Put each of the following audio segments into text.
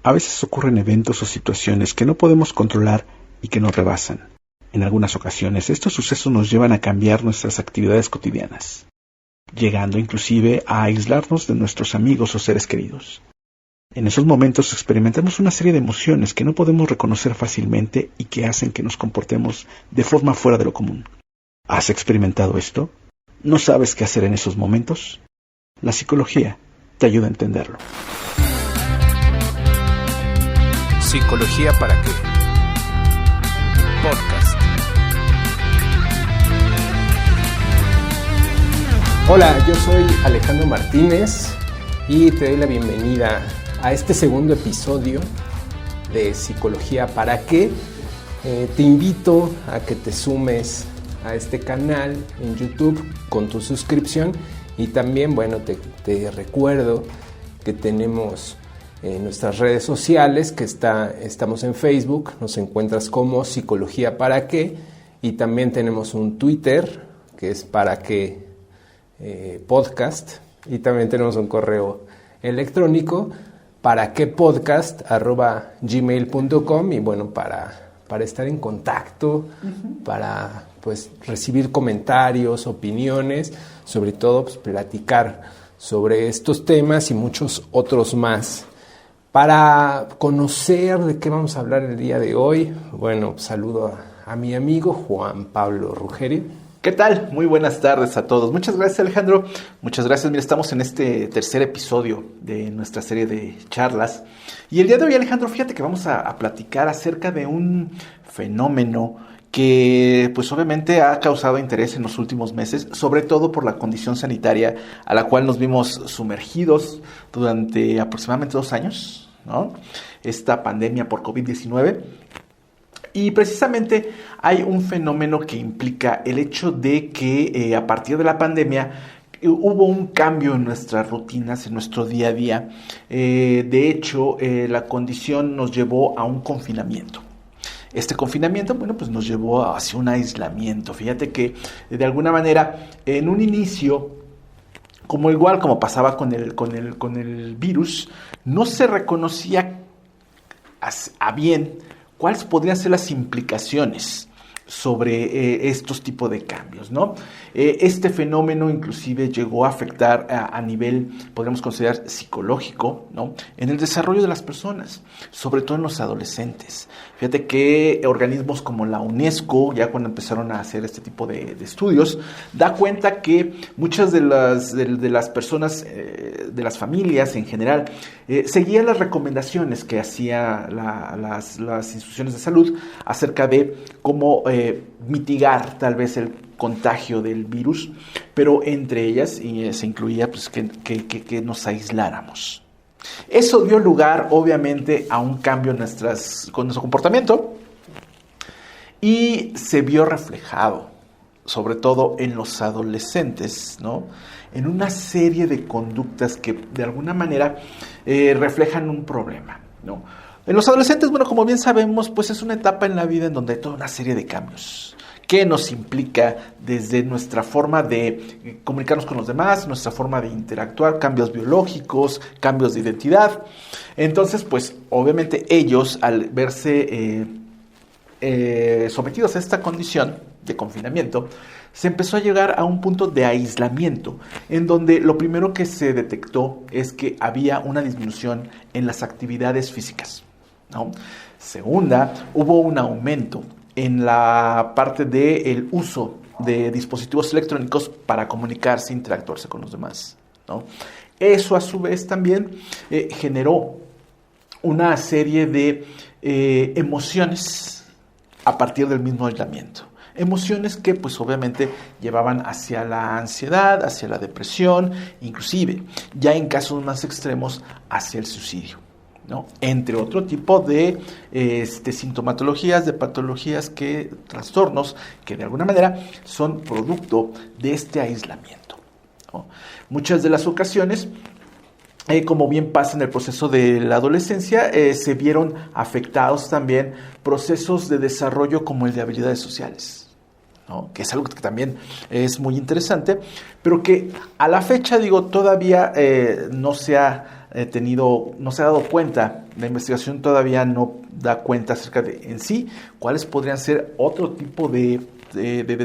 A veces ocurren eventos o situaciones que no podemos controlar y que nos rebasan. En algunas ocasiones, estos sucesos nos llevan a cambiar nuestras actividades cotidianas, llegando inclusive a aislarnos de nuestros amigos o seres queridos. En esos momentos experimentamos una serie de emociones que no podemos reconocer fácilmente y que hacen que nos comportemos de forma fuera de lo común. ¿Has experimentado esto? ¿No sabes qué hacer en esos momentos? La psicología te ayuda a entenderlo. ¿Psicología para qué? Podcast. Hola, yo soy Alejandro Martínez y te doy la bienvenida a este segundo episodio de Psicología para qué. Te invito a que te sumes a este canal en YouTube con tu suscripción y también, te recuerdo que tenemos nuestras redes sociales, que estamos en Facebook, nos encuentras como Psicología para qué, y también tenemos un Twitter que es para qué podcast, y también tenemos un correo electrónico para qué podcast@gmail.com, y para estar en contacto, para recibir comentarios, opiniones, sobre todo platicar sobre estos temas y muchos otros más. Para conocer de qué vamos a hablar el día de hoy, saludo a mi amigo Juan Pablo Ruggeri. ¿Qué tal? Muy buenas tardes a todos. Muchas gracias, Alejandro. Muchas gracias. Mira, estamos en este tercer episodio de nuestra serie de charlas. Y el día de hoy, Alejandro, fíjate que vamos a platicar acerca de un fenómeno que pues obviamente ha causado interés en los últimos meses, sobre todo por la condición sanitaria a la cual nos vimos sumergidos durante aproximadamente 2 años, ¿no? Esta pandemia por COVID-19. Y precisamente hay un fenómeno que implica el hecho de que a partir de la pandemia hubo un cambio en nuestras rutinas, en nuestro día a día. De hecho, la condición nos llevó a un confinamiento. Este confinamiento, nos llevó hacia un aislamiento. Fíjate que de alguna manera, en un inicio, como pasaba con el virus, no se reconocía a bien cuáles podrían ser las implicaciones sobre estos tipos de cambios, ¿no? Este fenómeno inclusive llegó a afectar a nivel, podríamos considerar, psicológico, ¿no? En el desarrollo de las personas, sobre todo en los adolescentes. Fíjate que organismos como la UNESCO, ya cuando empezaron a hacer este tipo de estudios, da cuenta que muchas de las personas, de las familias en general, seguían las recomendaciones que hacían las instituciones de salud acerca de cómo mitigar tal vez el contagio del virus, pero entre ellas se incluía que nos aisláramos. Eso dio lugar obviamente a un cambio con nuestro comportamiento y se vio reflejado sobre todo en los adolescentes, ¿no? En una serie de conductas que de alguna manera reflejan un problema, ¿no? En los adolescentes, como bien sabemos, pues es una etapa en la vida en donde hay toda una serie de cambios que nos implica desde nuestra forma de comunicarnos con los demás, nuestra forma de interactuar, cambios biológicos, cambios de identidad. Entonces, pues obviamente ellos, al verse sometidos a esta condición de confinamiento, se empezó a llegar a un punto de aislamiento, en donde lo primero que se detectó es que había una disminución en las actividades físicas, ¿no? Segunda, hubo un aumento en la parte del uso de dispositivos electrónicos para comunicarse e interactuarse con los demás, ¿no? Eso a su vez también generó una serie de emociones a partir del mismo aislamiento. Emociones que pues obviamente llevaban hacia la ansiedad, hacia la depresión, inclusive ya en casos más extremos hacia el suicidio, ¿no? Entre otro tipo de sintomatologías, de patologías, trastornos que de alguna manera son producto de este aislamiento, ¿no? Muchas de las ocasiones, como bien pasa en el proceso de la adolescencia, se vieron afectados también procesos de desarrollo como el de habilidades sociales, ¿no? Que es algo que también es muy interesante, pero que a la fecha, todavía no se ha no se ha dado cuenta, la investigación todavía no da cuenta acerca de en sí cuáles podrían ser otro tipo de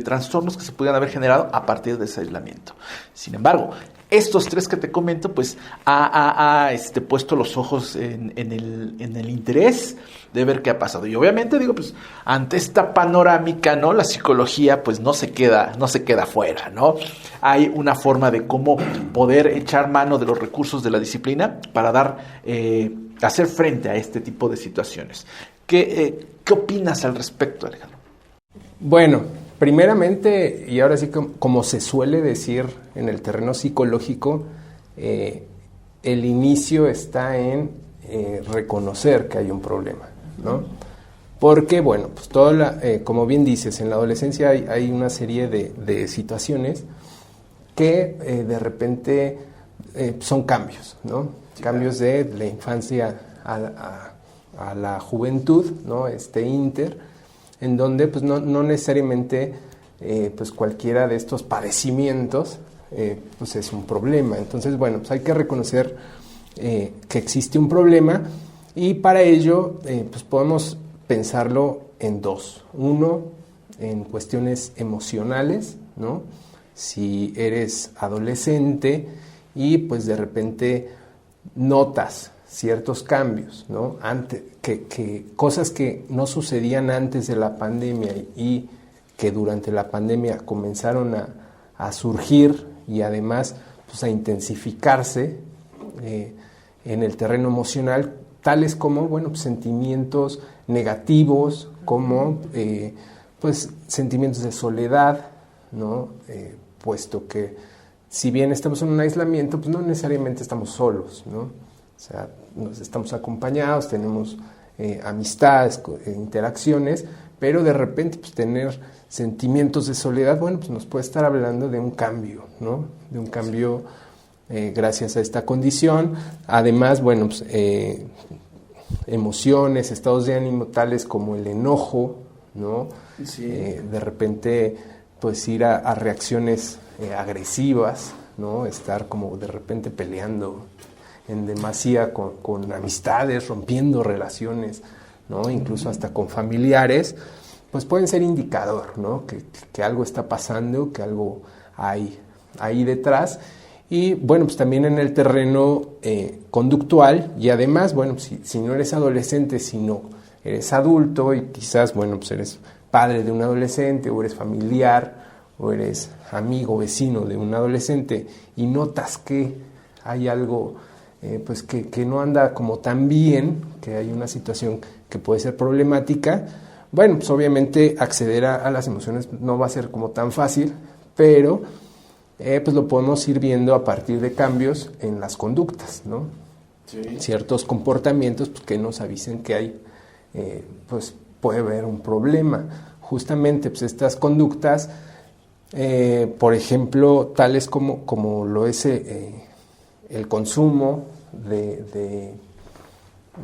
trastornos que se pudieran haber generado a partir de ese aislamiento. Sin embargo, estos tres que te comento, pues ha puesto los ojos en el interés de ver qué ha pasado. Y obviamente digo, pues ante esta panorámica, ¿no? La psicología pues no se queda fuera, ¿no? Hay una forma de cómo poder echar mano de los recursos de la disciplina para hacer frente a este tipo de situaciones. ¿Qué opinas al respecto, Alejandro? Bueno, primeramente, y ahora sí como se suele decir en el terreno psicológico, el inicio está en reconocer que hay un problema, ¿no? Porque, bueno, pues como bien dices, en la adolescencia hay una serie de situaciones que de repente son cambios, ¿no? Sí, cambios de la infancia a la juventud, ¿no? En donde pues no necesariamente pues cualquiera de estos padecimientos pues es un problema. Entonces, bueno, pues hay que reconocer que existe un problema y para ello pues podemos pensarlo en dos. Uno, en cuestiones emocionales, ¿no? Si eres adolescente y pues de repente notas ciertos cambios, ¿no? Que cosas que no sucedían antes de la pandemia y que durante la pandemia comenzaron a surgir y además pues a intensificarse en el terreno emocional, tales como, bueno, pues, sentimientos negativos, como pues sentimientos de soledad, ¿no? Puesto que si bien estamos en un aislamiento, pues no necesariamente estamos solos, ¿no? O sea, nos estamos acompañados, tenemos amistades, interacciones, pero de repente pues tener sentimientos de soledad, bueno, pues nos puede estar hablando de un cambio, ¿no? De un cambio gracias a esta condición. Además, bueno, pues emociones, estados de ánimo tales como el enojo, ¿no? Sí. De repente pues ir a reacciones agresivas, ¿no? Estar como de repente peleando en demasía con amistades, rompiendo relaciones, ¿no? Incluso hasta con familiares, pues pueden ser indicador, ¿no? Que algo está pasando, que algo hay ahí detrás. Y bueno, pues también en el terreno conductual y además, bueno, si no eres adolescente, sino eres adulto y quizás, bueno, pues eres padre de un adolescente o eres familiar o eres amigo, vecino de un adolescente y notas que hay algo pues que no anda como tan bien, que hay una situación que puede ser problemática, bueno, pues obviamente acceder a las emociones no va a ser como tan fácil, pero pues lo podemos ir viendo a partir de cambios en las conductas, ¿no? Sí. Ciertos comportamientos pues, que nos avisen que hay, pues puede haber un problema. Justamente pues estas conductas, por ejemplo, tales como lo es el consumo de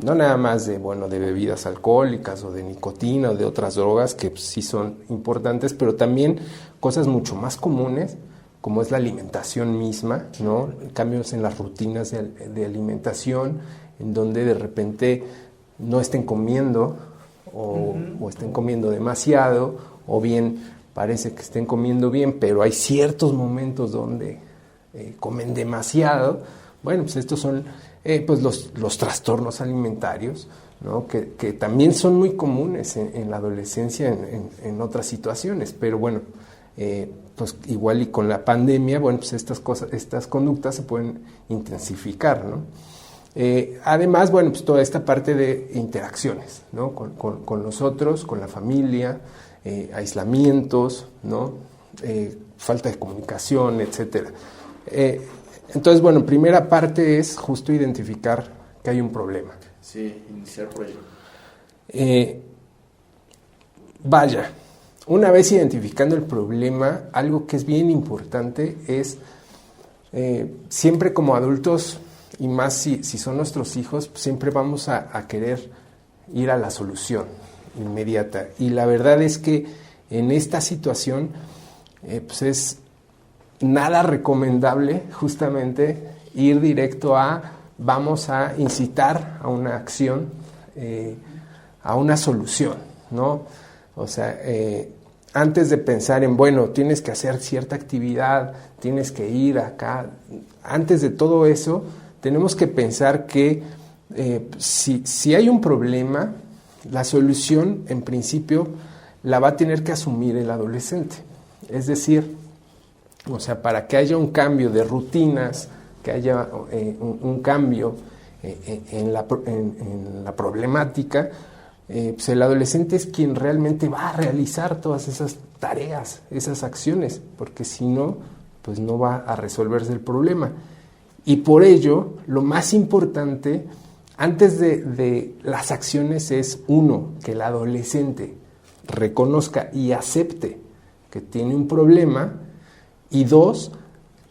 no nada más de bebidas alcohólicas o de nicotina o de otras drogas que pues, sí son importantes, pero también cosas mucho más comunes como es la alimentación misma, ¿no? Cambios en las rutinas de alimentación, en donde de repente no estén comiendo o estén comiendo demasiado, o bien parece que estén comiendo bien, pero hay ciertos momentos donde comen demasiado. Bueno, pues estos son pues los trastornos alimentarios, ¿no? Que también son muy comunes en la adolescencia en otras situaciones, pero bueno, pues igual y con la pandemia, bueno, pues estas conductas se pueden intensificar, ¿no? Además, bueno, pues toda esta parte de interacciones, ¿no? Con los otros, con la familia, aislamientos, ¿no? Falta de comunicación, etcétera. Entonces, bueno, primera parte es justo identificar que hay un problema. Sí, iniciar por ello. Vaya, una vez identificando el problema, algo que es bien importante es siempre como adultos, y más si son nuestros hijos, pues siempre vamos a querer ir a la solución inmediata. Y la verdad es que en esta situación pues es nada recomendable justamente ir directo a vamos a incitar a una acción, a una solución, ¿no? O sea, antes de pensar en, bueno, tienes que hacer cierta actividad, tienes que ir acá, antes de todo eso, tenemos que pensar que si hay un problema, la solución, en principio, la va a tener que asumir el adolescente. Es decir, o sea, para que haya un cambio de rutinas, que haya un cambio en la problemática, pues el adolescente es quien realmente va a realizar todas esas tareas, esas acciones, porque si no, pues no va a resolverse el problema. Y por ello, lo más importante, antes de las acciones, es uno, que el adolescente reconozca y acepte que tiene un problema, y dos,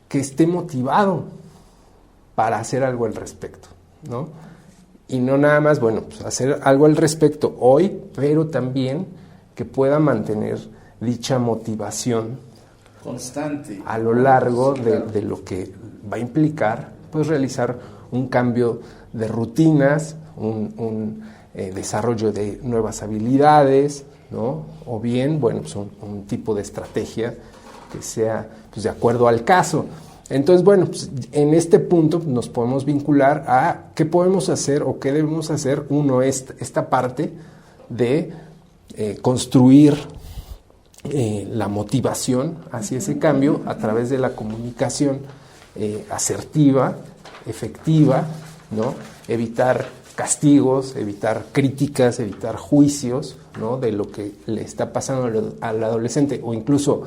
que esté motivado para hacer algo al respecto, ¿no? Y no nada más, bueno, pues hacer algo al respecto hoy, pero también que pueda mantener dicha motivación constante a lo largo de lo que va a implicar, pues, realizar un cambio de rutinas, un desarrollo de nuevas habilidades, ¿no? O bien, bueno, pues un tipo de estrategia que sea, pues, de acuerdo al caso. Entonces, bueno, pues en este punto nos podemos vincular a qué podemos hacer o qué debemos hacer. Uno, esta parte de construir la motivación hacia ese cambio a través de la comunicación asertiva, efectiva, ¿no? Evitar castigos, evitar críticas, evitar juicios, ¿no? De lo que le está pasando al adolescente o incluso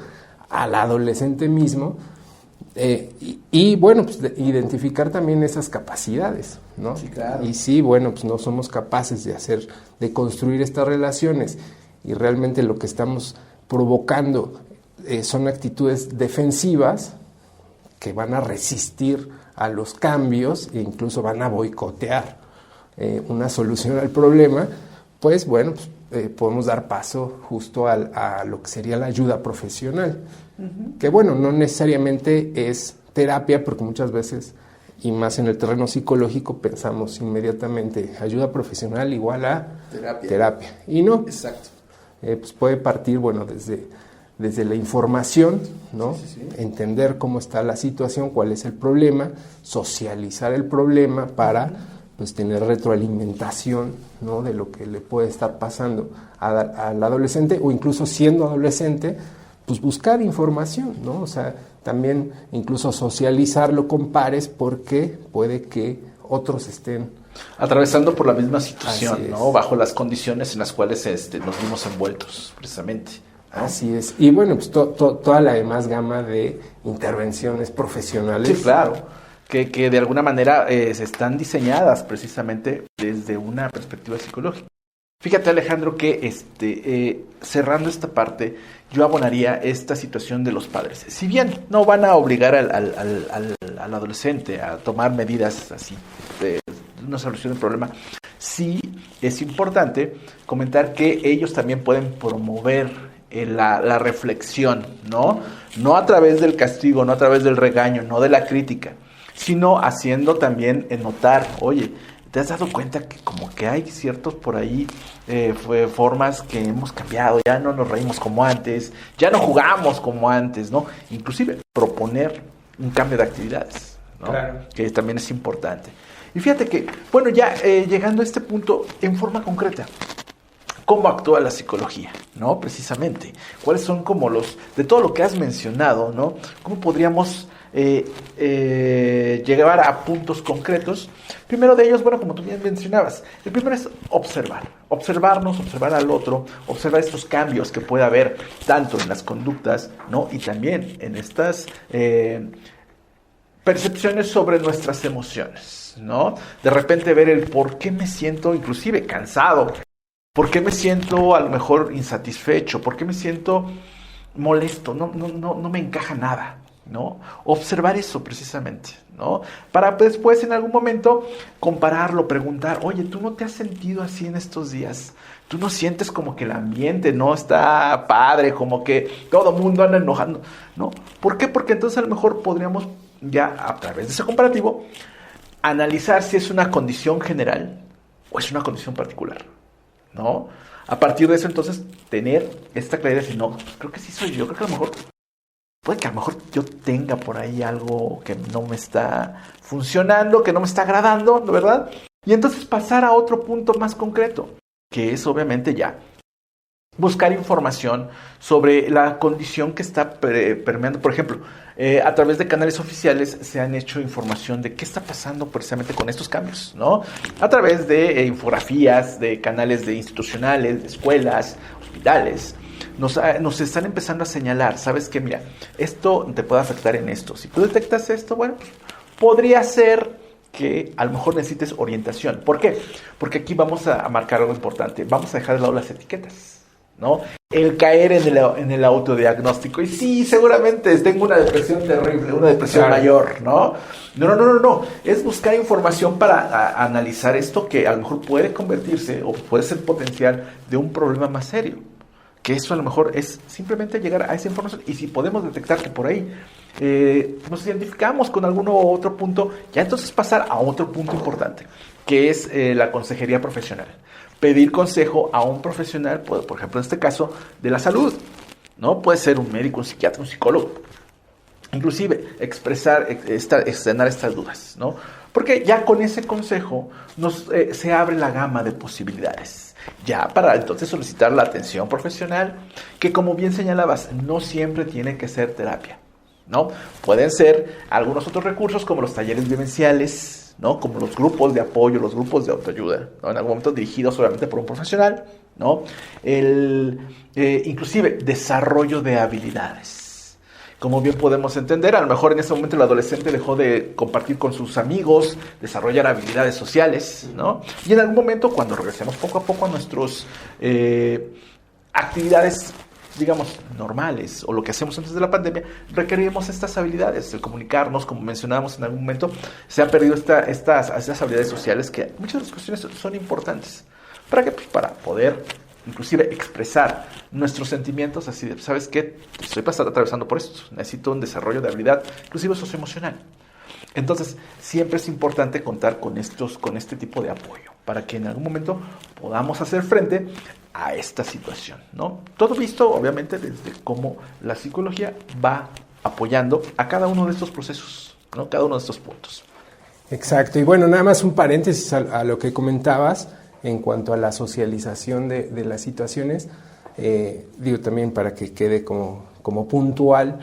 al adolescente mismo. Y bueno, pues identificar también esas capacidades, ¿no? Sí, claro. Y sí, bueno, pues no somos capaces de construir estas relaciones y realmente lo que estamos provocando son actitudes defensivas que van a resistir a los cambios e incluso van a boicotear una solución al problema, pues bueno, pues, podemos dar paso justo a lo que sería la ayuda profesional. Uh-huh. Que bueno, no necesariamente es terapia, porque muchas veces, y más en el terreno psicológico, pensamos inmediatamente ayuda profesional igual a terapia. Y no. Exacto. Pues puede partir, bueno, desde la información, ¿no? Sí. Entender cómo está la situación, cuál es el problema, socializar el problema para, pues, tener retroalimentación, ¿no? De lo que le puede estar pasando al adolescente, o incluso siendo adolescente, pues buscar información, ¿no? O sea, también incluso socializarlo con pares, porque puede que otros estén atravesando por la misma situación, ¿no? Bajo las condiciones en las cuales nos vimos envueltos, precisamente, ¿no? Así es. Y bueno, pues toda la demás gama de intervenciones profesionales. Sí, claro, que de alguna manera están diseñadas precisamente desde una perspectiva psicológica. Fíjate, Alejandro, que cerrando esta parte, yo abonaría esta situación de los padres. Si bien no van a obligar al adolescente a tomar medidas así de una solución del problema, sí es importante comentar que ellos también pueden promover la reflexión, ¿no? No a través del castigo, no a través del regaño, no de la crítica, sino haciendo también notar, oye, ¿te has dado cuenta que como que hay ciertos por ahí formas que hemos cambiado? Ya no nos reímos como antes, ya no jugamos como antes, ¿no? Inclusive proponer un cambio de actividades, ¿no? Claro. Que también es importante. Y fíjate que, bueno, ya llegando a este punto en forma concreta, ¿cómo actúa la psicología, ¿no? Precisamente, ¿cuáles son como de todo lo que has mencionado, ¿no? ¿Cómo podríamos llegar a puntos concretos? Primero de ellos, bueno, como tú bien mencionabas, el primero es observarnos, observar al otro, observar estos cambios que puede haber tanto en las conductas, ¿no? Y también en estas percepciones sobre nuestras emociones, ¿no? De repente ver el por qué me siento inclusive cansado, por qué me siento a lo mejor insatisfecho, por qué me siento molesto, no me encaja nada, ¿no? Observar eso precisamente, ¿no? Para después en algún momento compararlo, preguntar, oye, ¿tú no te has sentido así en estos días? ¿Tú no sientes como que el ambiente no está padre, como que todo mundo anda enojando? ¿No? ¿Por qué? Porque entonces a lo mejor podríamos ya a través de ese comparativo analizar si es una condición general o es una condición particular, ¿no? A partir de eso, entonces, tener esta claridad de decir, no, creo que sí soy yo, creo que a lo mejor, puede que a lo mejor yo tenga por ahí algo que no me está funcionando, que no me está agradando, ¿no? ¿Verdad? Y entonces pasar a otro punto más concreto, que es obviamente ya buscar información sobre la condición que está permeando. Por ejemplo, a través de canales oficiales se han hecho información de qué está pasando precisamente con estos cambios, ¿no? A través de infografías, de canales institucionales, de escuelas, hospitales, nos están empezando a señalar, ¿sabes qué? Mira, esto te puede afectar en esto. Si tú detectas esto, bueno, pues podría ser que a lo mejor necesites orientación. ¿Por qué? Porque aquí vamos a marcar algo importante. Vamos a dejar de lado las etiquetas, ¿no? El caer en el autodiagnóstico. Y sí, seguramente tengo una depresión terrible, una depresión mayor, ¿no? No. Es buscar información para analizar esto que a lo mejor puede convertirse o puede ser potencial de un problema más serio. Que eso a lo mejor es simplemente llegar a esa información. Y si podemos detectar que por ahí nos identificamos con algún otro punto, ya entonces pasar a otro punto importante, que es la consejería profesional. Pedir consejo a un profesional, por ejemplo, en este caso, de la salud, ¿no? Puede ser un médico, un psiquiatra, un psicólogo. Inclusive, externar estas dudas, ¿no? Porque ya con ese consejo se abre la gama de posibilidades. Ya para entonces solicitar la atención profesional, que como bien señalabas, no siempre tiene que ser terapia, ¿no? Pueden ser algunos otros recursos como los talleres vivenciales, ¿no? Como los grupos de apoyo, los grupos de autoayuda, ¿no? En algún momento dirigidos obviamente por un profesional, ¿no? Inclusive desarrollo de habilidades. Como bien podemos entender, a lo mejor en ese momento el adolescente dejó de compartir con sus amigos, desarrollar habilidades sociales, ¿no? Y en algún momento, cuando regresemos poco a poco a nuestras actividades, digamos, normales, o lo que hacemos antes de la pandemia, requerimos estas habilidades, el comunicarnos, como mencionábamos en algún momento, se han perdido estas habilidades sociales que muchas de las cuestiones son importantes. ¿Para qué? Pues para poder inclusive expresar nuestros sentimientos así de, ¿sabes qué? Estoy atravesando por esto, necesito un desarrollo de habilidad, inclusive socioemocional. Entonces, siempre es importante contar con este tipo de apoyo, para que en algún momento podamos hacer frente a esta situación, ¿no? Todo visto, obviamente, desde cómo la psicología va apoyando a cada uno de estos procesos, ¿no? Cada uno de estos puntos. Exacto, y bueno, nada más un paréntesis a lo que comentabas en cuanto a la socialización de las situaciones, digo también para que quede como puntual,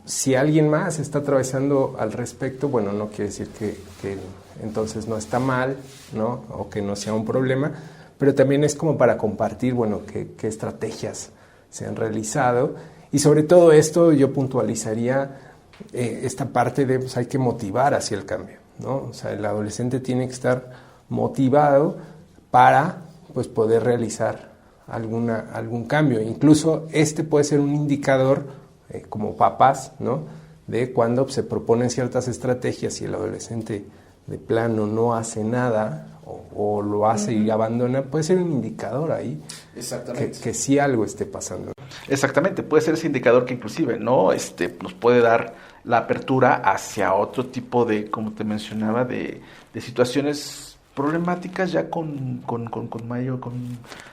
si alguien más está atravesando al respecto, bueno, no quiere decir que entonces no está mal, ¿no? O que no sea un problema, pero también es como para compartir, bueno, qué estrategias se han realizado, y sobre todo esto yo puntualizaría esta parte de, pues hay que motivar hacia el cambio, ¿no? O sea, el adolescente tiene que estar motivado para pues poder realizar algún cambio. Incluso puede ser un indicador como papás, ¿no? De cuando se proponen ciertas estrategias y el adolescente de plano no hace nada o lo hace y abandona, puede ser un indicador ahí. Exactamente. Que sí algo esté pasando. Exactamente, puede ser ese indicador que inclusive, ¿no? Nos puede dar la apertura hacia otro tipo de, como te mencionaba, de situaciones problemáticas ya con mayor,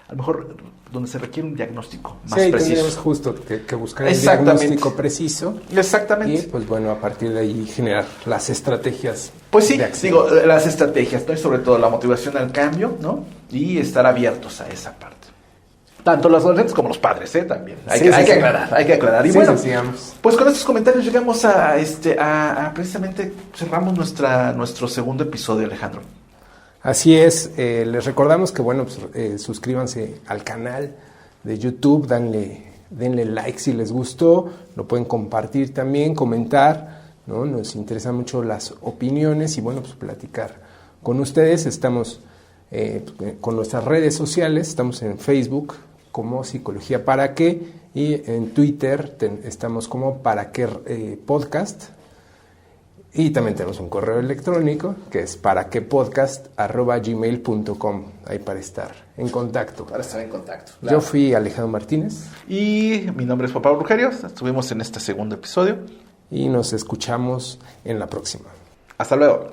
a lo mejor donde se requiere un diagnóstico más preciso. Sí, tendríamos justo que buscar el diagnóstico preciso. Exactamente. Y pues bueno, a partir de ahí generar las estrategias. Pues sí, digo, las estrategias, ¿no? Y sobre todo la motivación al cambio, ¿no? Y estar abiertos a esa parte. Tanto los adolescentes como los padres, también. Hay que aclarar. Y sí, bueno, pues con estos comentarios llegamos a precisamente cerramos nuestro segundo episodio, Alejandro. Así es, les recordamos que bueno, pues, suscríbanse al canal de YouTube, denle like si les gustó, lo pueden compartir también, comentar, ¿no? Nos interesan mucho las opiniones y bueno, pues platicar con ustedes. Estamos con nuestras redes sociales, estamos en Facebook como Psicología Para Qué y en Twitter estamos como Para Qué Podcast. Y también tenemos un correo electrónico que es paraquepodcast@gmail.com, ahí para estar en contacto. Para estar en contacto. Claro. Yo fui Alejandro Martínez. Y mi nombre es Pablo Rugerio. Estuvimos en este segundo episodio. Y nos escuchamos en la próxima. Hasta luego.